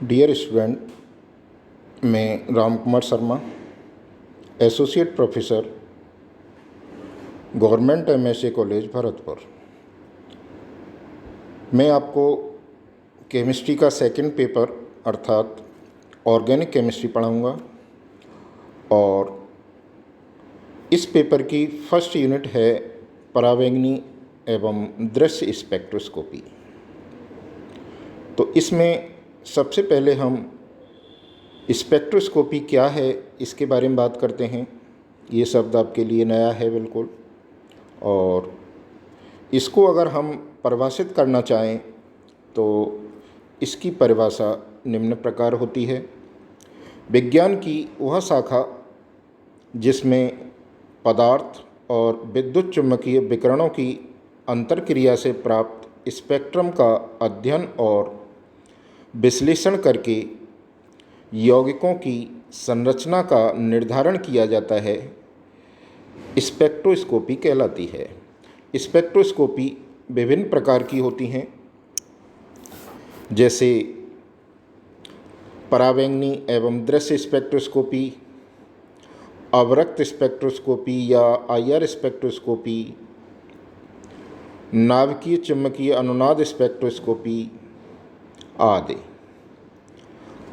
Dear student, मैं Ram Kumar Sharma, associate professor, government MSA college Bharatpur. मैं आपको केमिस्ट्री का सेकंड पेपर अर्थात ऑर्गेनिक केमिस्ट्री पढ़ाऊंगा और इस पेपर की फर्स्ट यूनिट है परावैंगनी एवं दृश्य स्पेक्ट्रोस्कोपी। तो इसमें सबसे पहले हम स्पेक्ट्रोस्कोपी क्या है इसके बारे में बात करते हैं। ये शब्द आपके लिए नया है बिल्कुल, और इसको अगर हम परिभाषित करना चाहें तो इसकी परिभाषा निम्न प्रकार होती है। विज्ञान की वह शाखा जिसमें पदार्थ और विद्युत चुम्बकीय विकिरणों की अंतर्क्रिया से प्राप्त स्पेक्ट्रम का अध्ययन और विश्लेषण करके यौगिकों की संरचना का निर्धारण किया जाता है, स्पेक्ट्रोस्कोपी कहलाती है। स्पेक्ट्रोस्कोपी विभिन्न प्रकार की होती हैं, जैसे परावैंगनी एवं दृश्य स्पेक्ट्रोस्कोपी, अवरक्त स्पेक्ट्रोस्कोपी या आईआर स्पेक्ट्रोस्कोपी, नाभिकीय चुम्बकीय अनुनाद स्पेक्ट्रोस्कोपी आदि।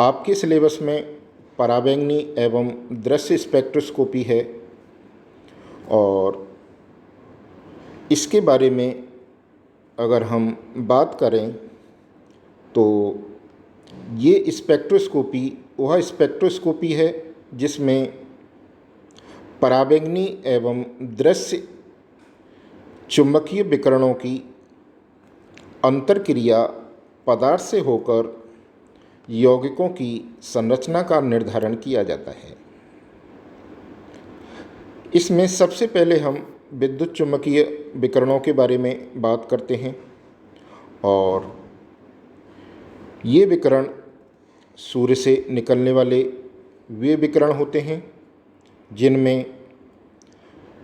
आपके सिलेबस में परावैंगनी एवं दृश्य स्पेक्ट्रोस्कोपी है और इसके बारे में अगर हम बात करें तो ये स्पेक्ट्रोस्कोपी वह स्पेक्ट्रोस्कोपी है जिसमें परावैंगनी एवं दृश्य चुम्बकीय विकिरणों की अंतर्क्रिया पदार्थ से होकर यौगिकों की संरचना का निर्धारण किया जाता है। इसमें सबसे पहले हम विद्युत चुम्बकीय विकिरणों के बारे में बात करते हैं, और ये विकिरण सूर्य से निकलने वाले वे विकिरण होते हैं जिनमें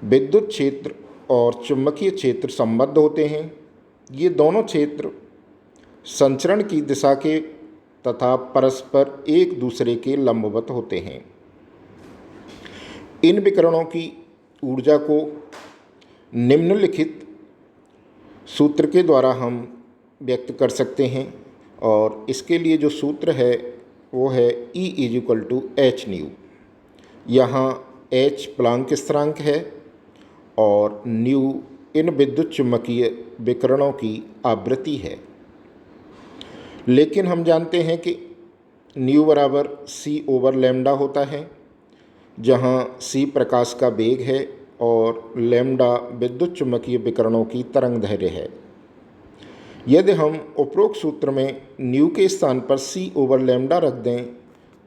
विद्युत क्षेत्र और चुम्बकीय क्षेत्र संबद्ध होते हैं। ये दोनों क्षेत्र संचरण की दिशा के तथा परस्पर एक दूसरे के लंबवत होते हैं। इन विकिरणों की ऊर्जा को निम्नलिखित सूत्र के द्वारा हम व्यक्त कर सकते हैं, और इसके लिए जो सूत्र है वो है E=h²। यहाँ h प्लांक स्थिरांक है और न्यू इन विद्युत चुम्बकीय विकिरणों की आवृत्ति है। लेकिन हम जानते हैं कि न्यू बराबर c/λ होता है, जहाँ c प्रकाश का वेग है और लैम्डा विद्युत चुम्बकीय विकिरणों की तरंगदैर्घ्य है। यदि हम उपरोक्त सूत्र में न्यू के स्थान पर c/λ रख दें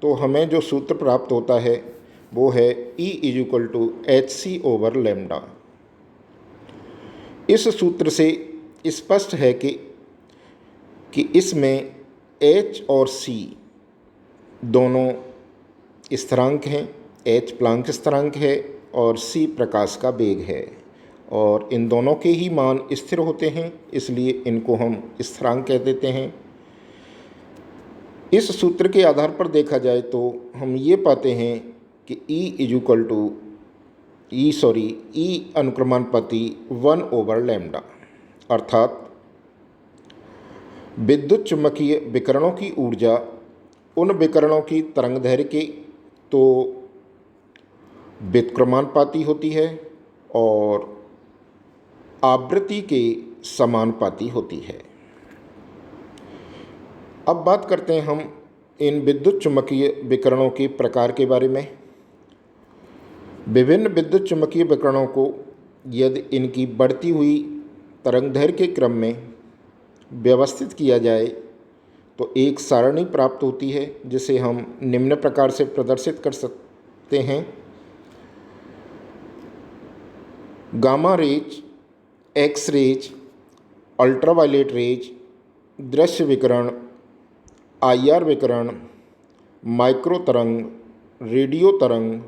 तो हमें जो सूत्र प्राप्त होता है वो है E=hc/λ। इस सूत्र से स्पष्ट है कि इसमें h और c दोनों स्थिरांक हैं। h प्लांक स्थिरांक है और c प्रकाश का वेग है, और इन दोनों के ही मान स्थिर होते हैं, इसलिए इनको हम स्थिरांक कह देते हैं। इस सूत्र के आधार पर देखा जाए तो हम ये पाते हैं कि E अनुक्रमानुपाती 1/λ, अर्थात विद्युत चुम्बकीय विकिरणों की ऊर्जा उन विकिरणों की तरंगदैर्घ्य के तो व्युत्क्रमानुपाती होती है और आवृत्ति के समानुपाती होती है। अब बात करते हैं हम इन विद्युत चुम्बकीय विकिरणों के प्रकार के बारे में। विभिन्न विद्युत चुम्बकीय विकिरणों को यदि इनकी बढ़ती हुई तरंगदैर्घ्य के क्रम में व्यवस्थित किया जाए तो एक सारणी प्राप्त होती है, जिसे हम निम्न प्रकार से प्रदर्शित कर सकते हैं। Gamma rays, X rays, ultraviolet rays, दृश्य विकिरण, आईआर विकिरण, माइक्रो तरंग, रेडियो तरंग,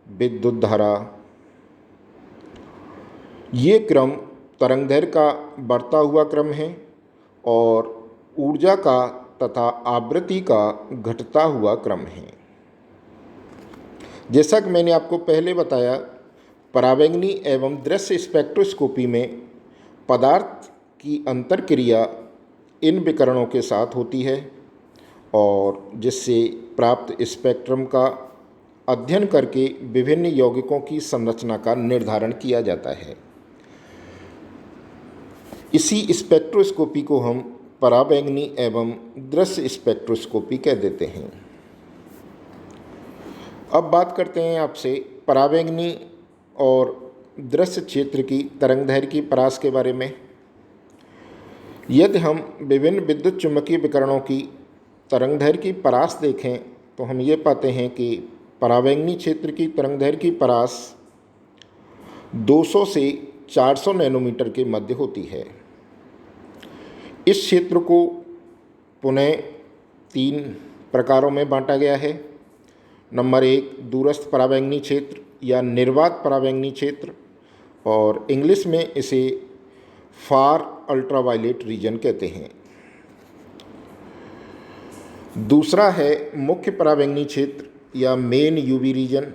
विद्युत धारा। ये क्रम तरंगदैर्घ्य का बढ़ता हुआ क्रम है और ऊर्जा का तथा आवृत्ति का घटता हुआ क्रम है। जैसा कि मैंने आपको पहले बताया, पराबैंगनी एवं दृश्य स्पेक्ट्रोस्कोपी में पदार्थ की अंतर्क्रिया इन विकिरणों के साथ होती है और जिससे प्राप्त स्पेक्ट्रम का अध्ययन करके विभिन्न यौगिकों की संरचना का निर्धारण किया जाता है। इसी स्पेक्ट्रोस्कोपी को हम पराबैंगनी एवं दृश्य स्पेक्ट्रोस्कोपी कह देते हैं। अब बात करते हैं आपसे पराबैंगनी और दृश्य क्षेत्र की तरंगदैर्घ्य की परास के बारे में। यदि हम विभिन्न विद्युत चुम्बकीय विकिरणों की तरंगदैर्घ्य की परास देखें तो हम ये पाते हैं कि पराबैंगनी क्षेत्र की तरंगदैर्घ्य की परास 200 से 400 नैनोमीटर के मध्य होती है। इस क्षेत्र को पुनः 3 प्रकारों में बांटा गया है। नंबर 1 दूरस्थ पराबैंगनी क्षेत्र या निर्वात पराबैंगनी क्षेत्र, और इंग्लिश में इसे फार अल्ट्रावायलेट रीजन कहते हैं। दूसरा है मुख्य पराबैंगनी क्षेत्र या मेन यूवी रीजन,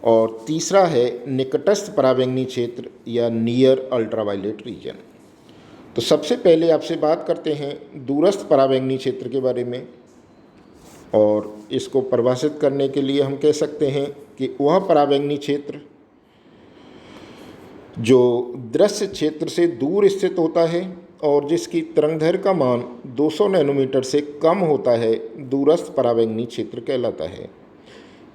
और तीसरा है निकटस्थ पराबैंगनी क्षेत्र या नियर अल्ट्रावायलेट रीजन। तो सबसे पहले आपसे बात करते हैं दूरस्थ पराबैंगनी क्षेत्र के बारे में, और इसको परिभाषित करने के लिए हम कह सकते हैं कि वह पराबैंगनी क्षेत्र जो दृश्य क्षेत्र से दूर स्थित होता है और जिसकी तरंगदैर्घ्य का मान 200 नैनोमीटर से कम होता है, दूरस्थ पराबैंगनी क्षेत्र कहलाता है।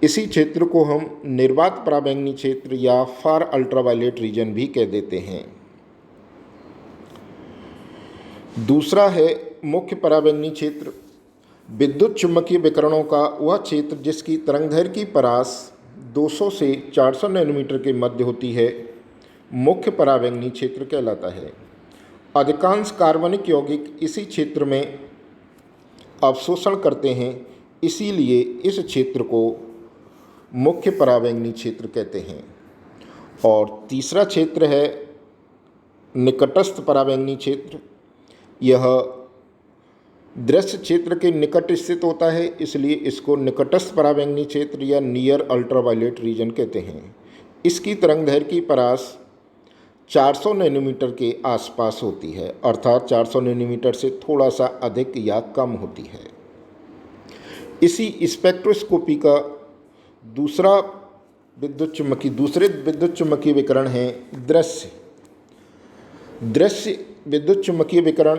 इसी क्षेत्र को हम निर्वात पराबैंगनी क्षेत्र या फार अल्ट्रावायलेट रीजन भी कह देते हैं। दूसरा है मुख्य पराबैंगनी क्षेत्र, विद्युत चुम्बकीय विकिरणों का वह क्षेत्र जिसकी तरंगदैर्घ्य की परास 200 से 400 नैनोमीटर के मध्य होती है, मुख्य पराबैंगनी क्षेत्र कहलाता है। अधिकांश कार्बनिक यौगिक इसी क्षेत्र में अवशोषण करते हैं, इसीलिए इस क्षेत्र को मुख्य पराबैंगनी क्षेत्र कहते हैं। और तीसरा क्षेत्र है निकटस्थ पराबैंगनी क्षेत्र। यह दृश्य क्षेत्र के निकट स्थित होता है, इसलिए इसको निकटस्थ पराबैंगनी क्षेत्र या नियर अल्ट्रावायलेट रीजन कहते हैं। इसकी तरंगदैर्घ्य की परास 400 नैनोमीटर के आसपास होती है, अर्थात 400 नैनोमीटर से थोड़ा सा अधिक या कम होती है। इसी स्पेक्ट्रोस्कोपी का दूसरे विद्युत चुम्बकीय विकिरण है दृश्य विद्युत चुम्बकीय विकिरण